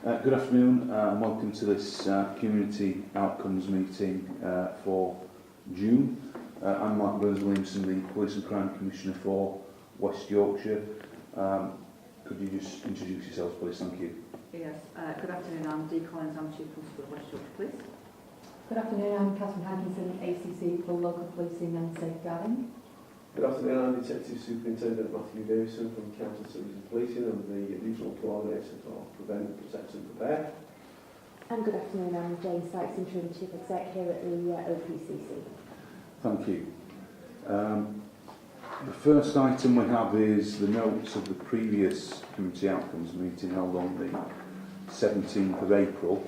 Good afternoon and welcome to this Community Outcomes meeting for June. I'm Mark Burns-Williamson, the Police and Crime Commissioner for West Yorkshire. Could you just introduce yourselves, please? Thank you. Yes, good afternoon, I'm Dee Collins, I'm Chief Constable of West Yorkshire Police. Good afternoon, I'm Catherine Hankinson, ACC for Local Policing and Safeguarding. Good afternoon, I'm Detective Superintendent Matthew Davison from Council Service and Policing and the Regional Coordinator for Prevent, Protect and Prepare. And good afternoon, I'm Jane Sykes, Interim Chief Exec here at the OPCC. Thank you. The first item we have is the notes of the previous Community Outcomes meeting held on the 17th of April.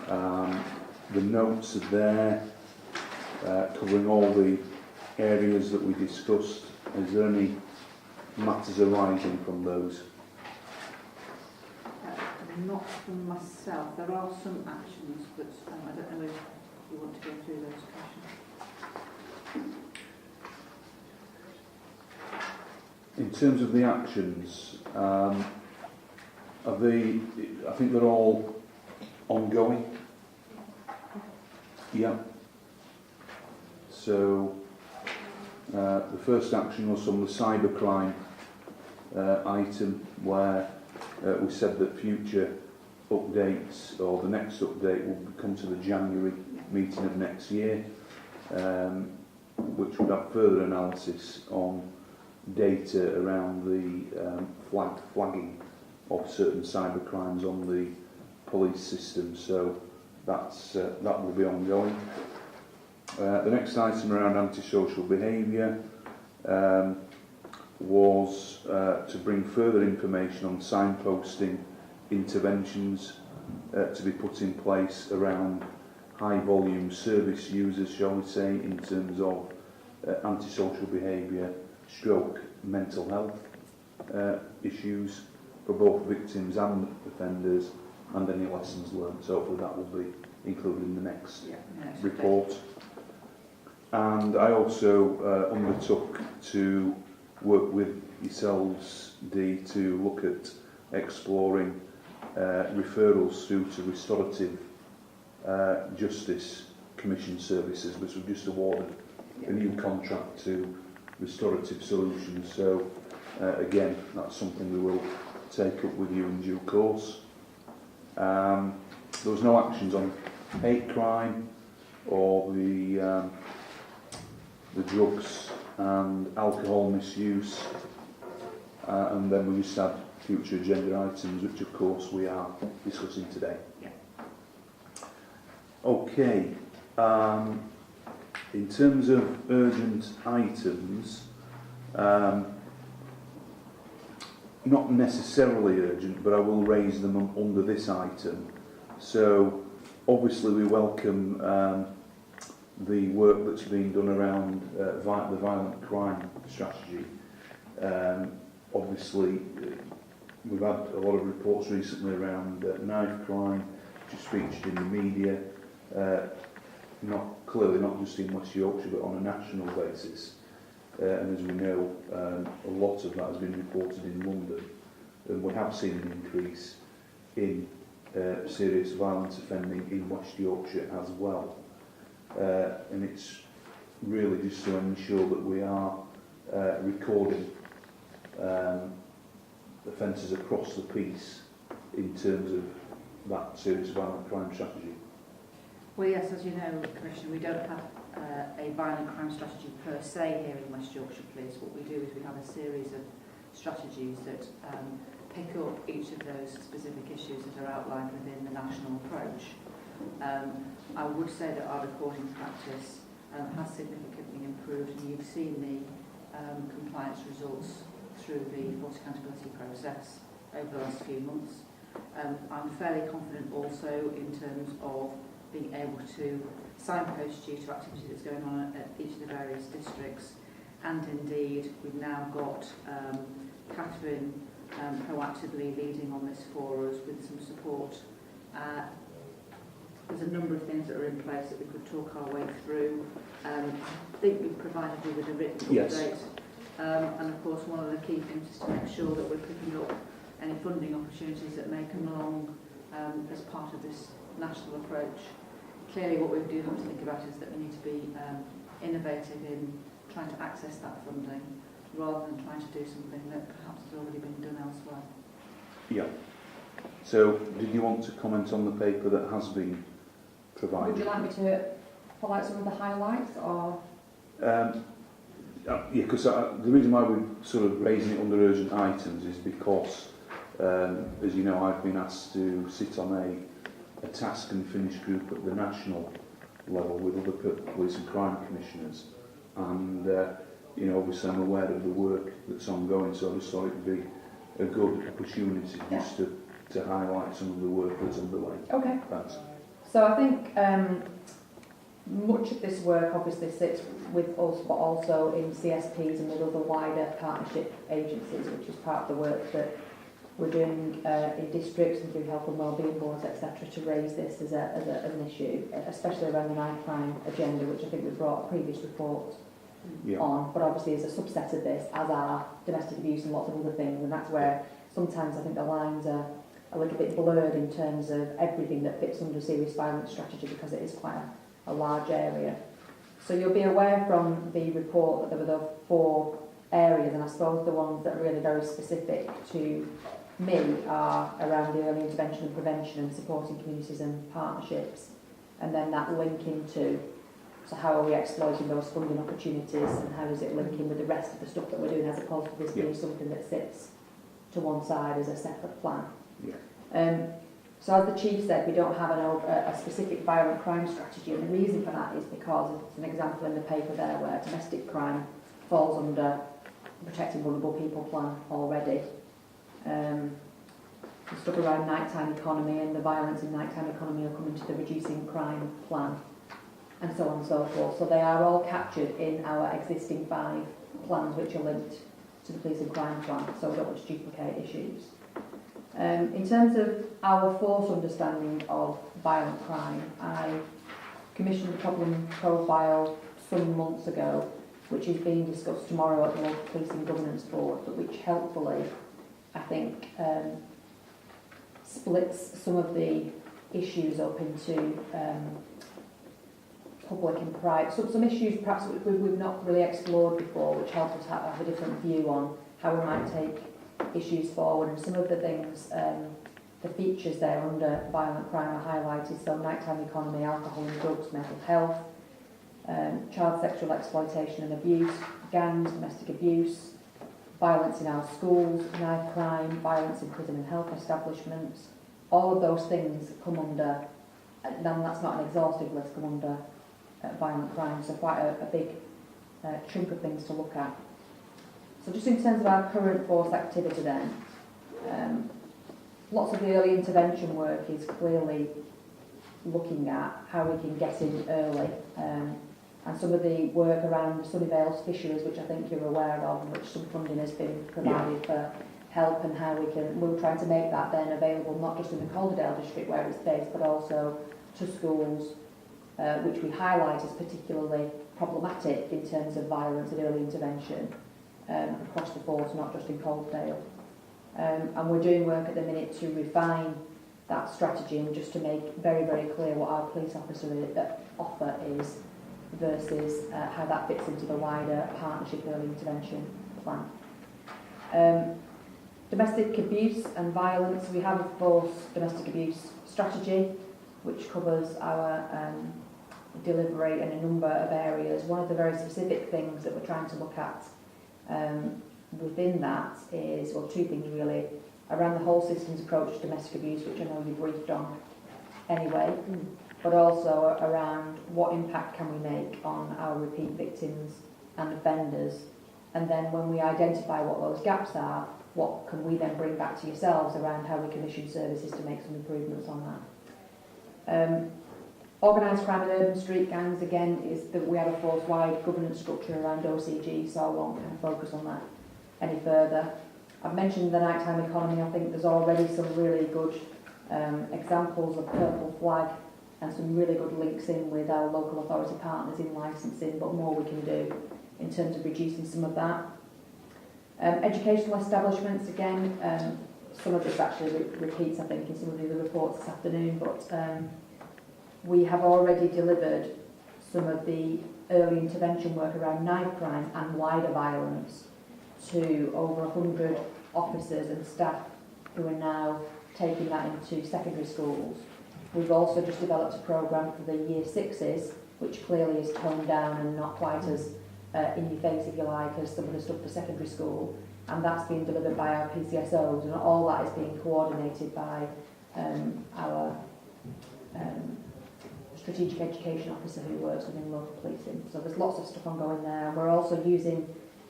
The notes are there covering all the areas that we discussed. Is there any matters arising from those? Not from myself. There are some actions, but I don't know if you want to go through those questions. In terms of the actions, are they? I think they're all ongoing. Yeah. So the first action was on the cybercrime item, where we said that future updates, or the next update, will come to the January meeting of next year, which would have further analysis on data around the flagging of certain cybercrimes on the police system. So that will be ongoing. The next item around antisocial behaviour was to bring further information on signposting interventions to be put in place around high volume service users, shall we say, in terms of antisocial behaviour stroke mental health issues for both victims and offenders, and any lessons learned. So hopefully that will be included in the next report. And I also undertook to work with yourselves, Dee, to look at exploring referrals through to restorative justice commission services, which we've just awarded a new contract to Restorative Solutions. So again, that's something we will take up with you in due course. There was no actions on hate crime or the drugs and alcohol misuse, and then we just had future agenda items, which of course we are discussing today. Okay, in terms of urgent items, not necessarily urgent, but I will raise them under this item. So obviously we welcome the work that's been done around the violent crime strategy. Obviously we've had a lot of reports recently around knife crime, which is featured in the media, not just in West Yorkshire but on a national basis. And as we know, a lot of that has been reported in London, and we have seen an increase in serious violence offending in West Yorkshire as well. And it's really just to ensure that we are recording offences across the piece in terms of that serious violent crime strategy. Well, yes, as you know, Commissioner, we don't have a violent crime strategy per se here in West Yorkshire Police. What we do is we have a series of strategies that pick up each of those specific issues that are outlined within the national approach. I would say that our recording practice has significantly improved, and you've seen the compliance results through the force accountability process over the last few months. I'm fairly confident also in terms of being able to signpost you to activity that's going on at each of the various districts, and indeed we've now got Catherine proactively leading on this for us with some support. There's a number of things that are in place that we could talk our way through. I think we've provided you with a written update. And of course one of the key things is to make sure that we're picking up any funding opportunities that may come along as part of this national approach. Clearly what we do have to think about is that we need to be innovative in trying to access that funding rather than trying to do something that perhaps has already been done elsewhere. Yeah. So, did you want to comment on the paper that has been provided? Would you like me to pull out some of the highlights, or? Yeah, because the reason why we're sort of raising it under urgent items is because, as you know, I've been asked to sit on a task and finish group at the national level with other police and crime commissioners, and you know, obviously I'm aware of the work that's ongoing, so I just thought it would be a good opportunity just to highlight some of the work that's underway. Okay. Thanks. So I think much of this work obviously sits with us, but also in CSPs and with other wider partnership agencies, which is part of the work that we're doing in districts and through health and wellbeing boards, etc., to raise this as an issue, especially around the knife crime agenda, which I think we brought a previous report on, but obviously as a subset of this, as are domestic abuse and lots of other things, and that's where sometimes I think the lines are a little bit blurred in terms of everything that fits under serious violence strategy, because it is quite a large area. So you'll be aware from the report that there were the 4 areas, and I suppose the ones that are really very specific to me are around the early intervention and prevention and supporting communities and partnerships, and then that link into, so how are we exploiting those funding opportunities, and how is it linking with the rest of the stuff that we're doing, as opposed to this being something that sits to one side as a separate plan. So as the Chief said, we don't have a specific violent crime strategy, and the reason for that is because it's an example in the paper there where domestic crime falls under Protecting Vulnerable People plan already. The stuff around nighttime economy and the violence in nighttime economy will come into the Reducing Crime plan, and so on and so forth. So they are all captured in our existing 5 plans, which are linked to the Police and Crime plan, so we don't want to duplicate issues. In terms of our force understanding of violent crime, I commissioned a problem profile some months ago, which is being discussed tomorrow at the local Policing Governance Board, but which helpfully, I think, splits some of the issues up into public and private. So some issues perhaps we've not really explored before, which help us have a different view on how we might take issues forward, and some of the things, the features there under violent crime are highlighted. So nighttime economy, alcohol and drugs, mental health, child sexual exploitation and abuse, gangs, domestic abuse, violence in our schools, knife crime, violence in prison and health establishments. All of those things come under, then that's not an exhaustive list, come under violent crime, so quite a big chunk of things to look at. So just in terms of our current force activity then, lots of the early intervention work is clearly looking at how we can get in early, and some of the work around Sunnyvale's fisheries, which I think you're aware of, and which some funding has been provided for help, and how we're trying to make that then available not just in the Calderdale district where it's based, but also to schools, which we highlight as particularly problematic in terms of violence and early intervention. Across the force, not just in Calderdale. And we're doing work at the minute to refine that strategy and just to make very, very clear what our police officer offer is versus how that fits into the wider partnership early intervention plan. Domestic abuse and violence, we have of course domestic abuse strategy, which covers our delivery in a number of areas. One of the very specific things that we're trying to look at within that is, well, 2 things really, around the whole systems approach to domestic abuse, which I know you briefed on anyway, but also around what impact can we make on our repeat victims and offenders, and then when we identify what those gaps are, what can we then bring back to yourselves around how we commission services to make some improvements on that. Organised crime and urban street gangs, again, is that we have a force-wide governance structure around OCG, so I won't kind of focus on that any further. I've mentioned the nighttime economy. I think there's already some really good examples of purple flag and some really good links in with our local authority partners in licensing, but more we can do in terms of reducing some of that. Educational establishments, again, some of this actually repeats, I think, in some of the other reports this afternoon, but we have already delivered some of the early intervention work around knife crime and wider violence to over 100 officers and staff who are now taking that into secondary schools. We've also just developed a programme for the year sixes, which clearly is toned down and not quite as in your face, if you like, as some of the stuff for secondary school, and that's being delivered by our PCSOs, and all that is being coordinated by our strategic education officer who works within local policing. So there's lots of stuff ongoing there. We're also using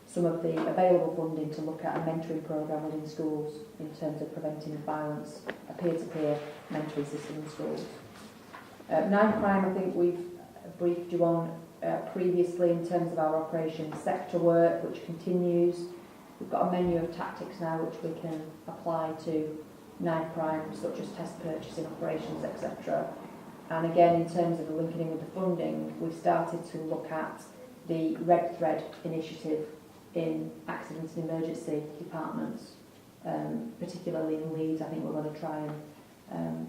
some of the available funding to look at a mentoring programme within schools in terms of preventing violence, a peer-to-peer mentoring system in schools. Knife crime, I think we've briefed you on previously in terms of our operation sector work, which continues. We've got a menu of tactics now which we can apply to knife crime, such as test purchasing operations, etc. And again, in terms of the linking in with the funding, we've started to look at the Red Thread initiative in accident and emergency departments, particularly in Leeds. I think we're going to try and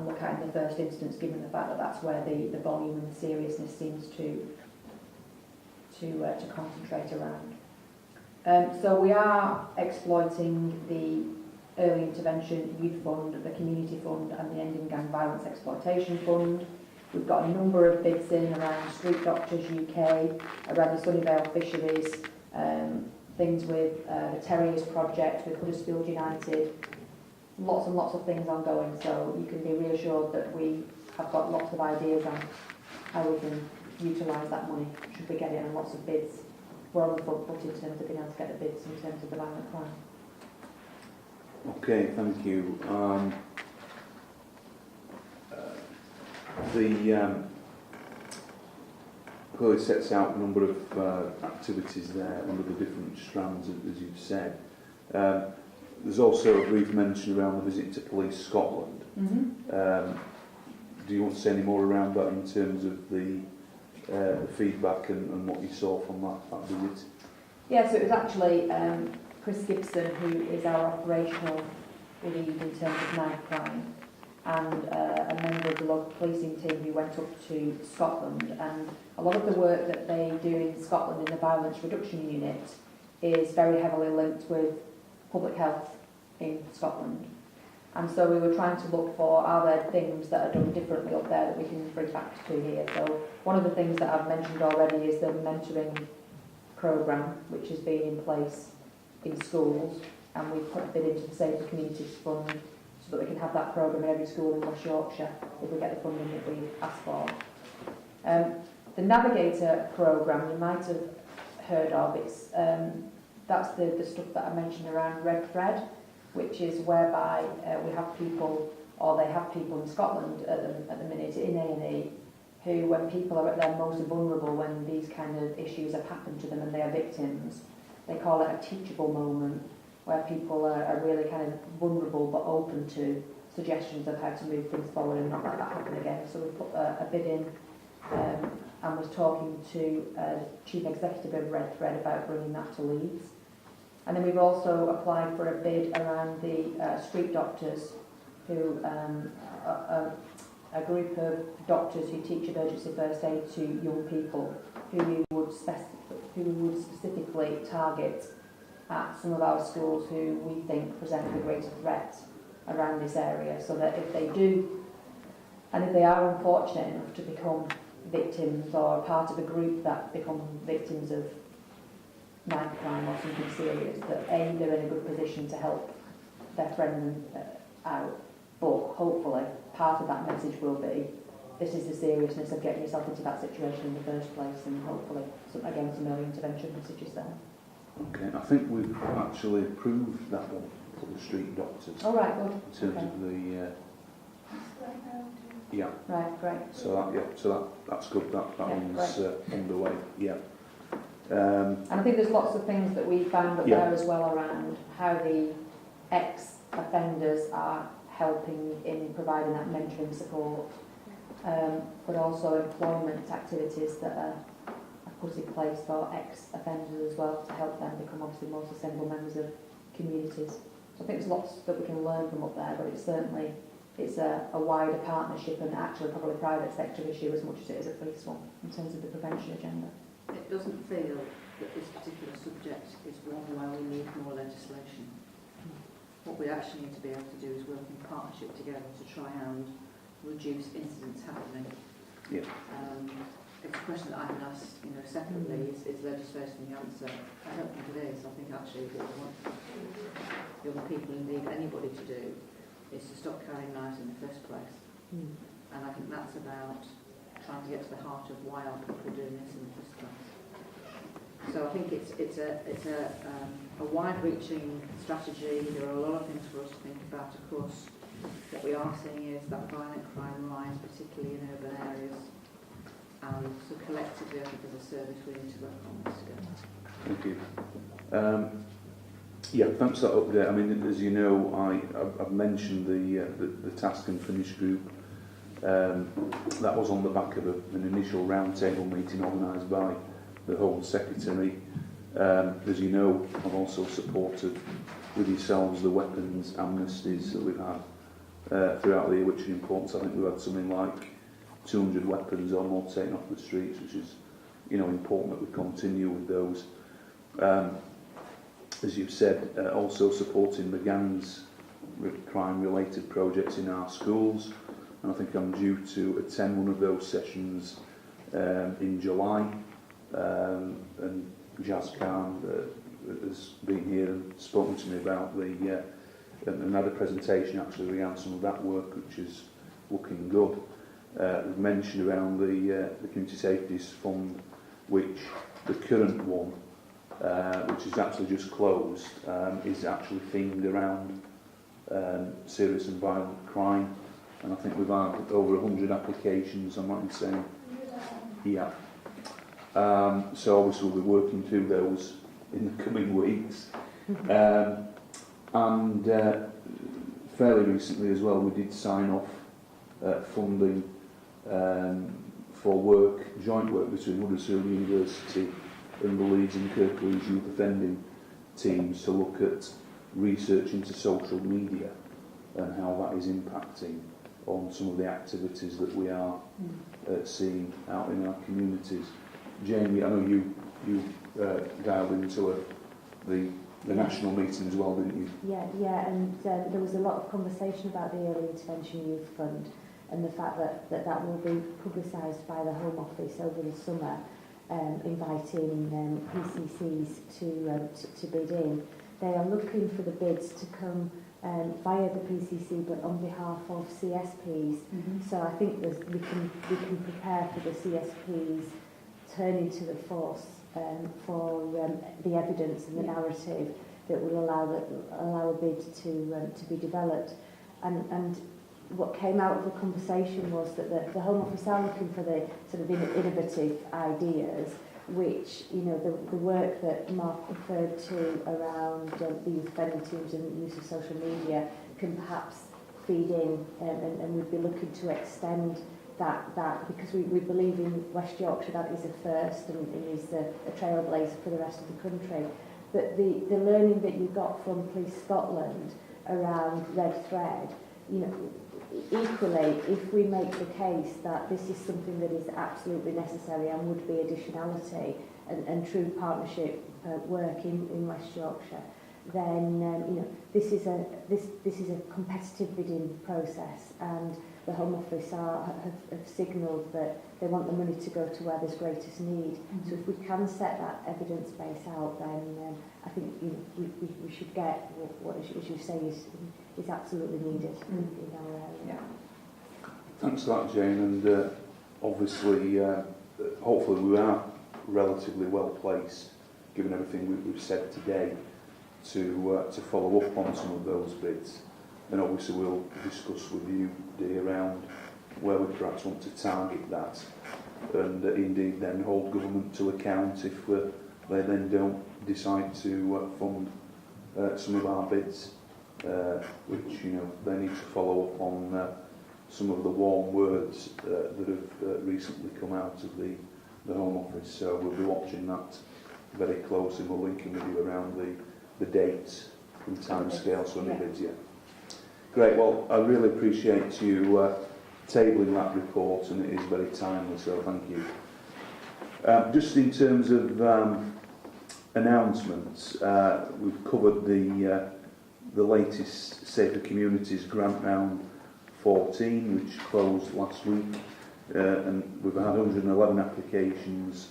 look at in the first instance, given the fact that that's where the volume and the seriousness seems to concentrate around. So we are exploiting the Early Intervention Youth Fund, the Community Fund and the Ending Gang Violence Exploitation Fund. We've got a number of bids in around Street Doctors UK, around the Sunnyvale Fisheries, things with the Terriers Project, with Huddersfield United, lots and lots of things ongoing, so you can be reassured that we have got lots of ideas on how we can utilise that money should we get it, and lots of bids. We're on the front foot in terms of being able to get the bids in terms of the violent crime. Okay, thank you. The clearly sets out a number of activities there under the different strands, as you've said. There's also a brief mention around the visit to Police Scotland. Mm-hmm. Do you want to say any more around that in terms of the feedback and what you saw from that visit? Yeah, so it was actually Chris Gibson, who is our operational lead in terms of knife crime, and a member of the local policing team who went up to Scotland. And a lot of the work that they do in Scotland in the violence reduction unit is very heavily linked with public health in Scotland. And so we were trying to look for, are there things that are done differently up there that we can bring back to here. So one of the things that I've mentioned already is the mentoring programme, which has been in place in schools, and we've put a bid into the Save the Communities Fund so that we can have that programme in every school in West Yorkshire if we get the funding that we ask for. The Navigator programme you might have heard of. It's that's the stuff that I mentioned around Red Thread, which is whereby we have people, or they have people in Scotland at the minute in A&E, who, when people are at their most vulnerable, when these kind of issues have happened to them and they are victims, they call it a teachable moment, where people are really kind of vulnerable but open to suggestions of how to move things forward and not let that happen again. So we put a bid in and was talking to Chief Executive of Red Thread about bringing that to Leeds. And then we've also applied for a bid around the street doctors, who a group of doctors who teach emergency first aid to young people, who we would specifically target at some of our schools who we think present the greatest threat around this area, so that if they do, and if they are unfortunate enough to become victims or part of a group that become victims of knife crime or something serious, that A, they're in a good position to help their friend out, but hopefully part of that message will be, this is the seriousness of getting yourself into that situation in the first place, and hopefully some early intervention messages there. Okay, I think we've actually approved that one for the street doctors. Oh, right, good. In terms of the yeah. Right, great. So that's good. That one's underway. Yeah. And I think there's lots of things that we found up there as well around how the ex-offenders are helping in providing that mentoring support, but also employment activities that are put in place for ex-offenders as well to help them become obviously more sustainable members of communities. So I think there's lots that we can learn from up there, but it's certainly a wider partnership and actually probably a private sector issue as much as it is a police one in terms of the prevention agenda. It doesn't feel that this particular subject is one where we need more legislation. What we actually need to be able to do is work in partnership together to try and reduce incidents happening. Yeah. It's a question that I can ask, separately, is legislation the answer? I don't think it is. I think actually what we want young people, indeed anybody, to do is to stop carrying knives in the first place. And I think that's about trying to get to the heart of why are people doing this in the first place. So I think it's a wide-reaching strategy. There are a lot of things for us to think about. Of course, what we are seeing is that violent crime rise, particularly in urban areas. And so collectively, I think as a service, we need to work on this together. Thank you. Yeah, thanks for that update. I mean, as you know, I've mentioned the task and finish group. That was on the back of an initial roundtable meeting organised by the Home Secretary. As you know, I've also supported with yourselves the weapons amnesties that we've had throughout the year, which are important. I think we've had something like 200 weapons or more taken off the streets, which is, important that we continue with those. As you've said, also supporting the gangs crime-related projects in our schools, and I think I'm due to attend one of those sessions in July. And Jazz Khan has been here and spoken to me about and had a presentation actually regarding some of that work, which is looking good. We've mentioned around the Community Safeties Fund, which the current one, which is actually just closed, is actually themed around serious and violent crime, and I think we've had over 100 applications. I'm not saying, yeah. So obviously we'll be working through those in the coming weeks. And fairly recently as well, we did sign off funding for joint work between Huddersfield University and the Leeds and Kirklees youth offending teams to look at research into social media and how that is impacting on some of the activities that we are seeing out in our communities. Jamie, I know you dialed into the national meeting as well, didn't you? Yeah, and there was a lot of conversation about the Early Intervention Youth Fund and the fact that will be publicised by the Home Office over the summer, inviting PCCs to bid in. They are looking for the bids to come via the PCC, but on behalf of CSPs. So I think we can prepare for the CSPs turning to the force for the evidence and the narrative that will allow a bid to be developed. And what came out of the conversation was that the Home Office are looking for the sort of innovative ideas, which, the work that Mark referred to around the youth offending teams and the use of social media can perhaps feed in, and we'd be looking to extend that because we believe in West Yorkshire that is a first and is a trailblazer for the rest of the country. But the learning that you got from Police Scotland around Red Thread, equally, if we make the case that this is something that is absolutely necessary and would be additionality and true partnership work in West Yorkshire, then this is a competitive bidding process, and the Home Office have signalled that they want the money to go to where there's greatest need. So if we can set that evidence base out, then I think we should get what as you say is absolutely needed in our area. Yeah. Thanks for that, Jane. And obviously, hopefully we are relatively well placed, given everything we've said today, to follow up on some of those bids. And obviously we'll discuss with you, Dee, around where we perhaps want to target that, and indeed then hold government to account if they then don't decide to fund some of our bids, which they need to follow up on some of the warm words that have recently come out of the Home Office. So we'll be watching that very closely. We're linking with you around the dates in time scale, so Yeah. bids, yeah. Great, well, I really appreciate you tabling that report, and it is very timely, so thank you. Just in terms of announcements, we've covered the latest Safer Communities Grant Round 14, which closed last week, and we've had 111 applications,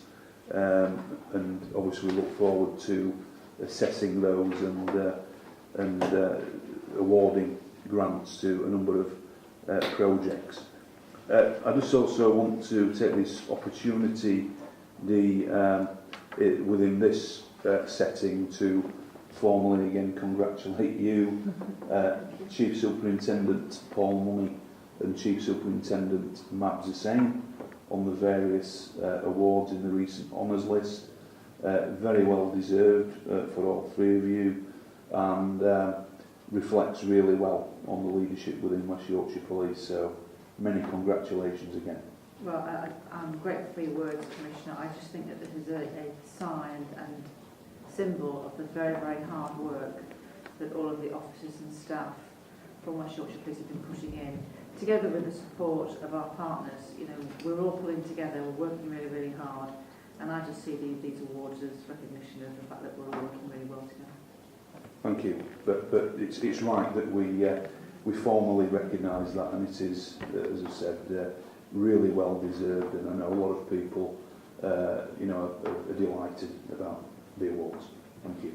and obviously we look forward to assessing those and awarding grants to a number of projects. I just also want to take this opportunity within this setting to formally again congratulate you, Chief Superintendent Paul Money and Chief Superintendent Matt Hussain on the various awards in the recent honours list. Very well deserved for all three of you, and reflects really well on the leadership within West Yorkshire Police, so many congratulations again. Well, I'm grateful for your words, Commissioner. I just think that this is a sign and symbol of the very, very hard work that all of the officers and staff from West Yorkshire Police have been putting in, together with the support of our partners. You know, we're all pulling together, we're working really, really hard, and I just see these awards as recognition of the fact that we're all working really well together. Thank you, but it's right that we formally recognise that, and it is, as I said, really well deserved, and I know a lot of people, are delighted about the awards. Thank you.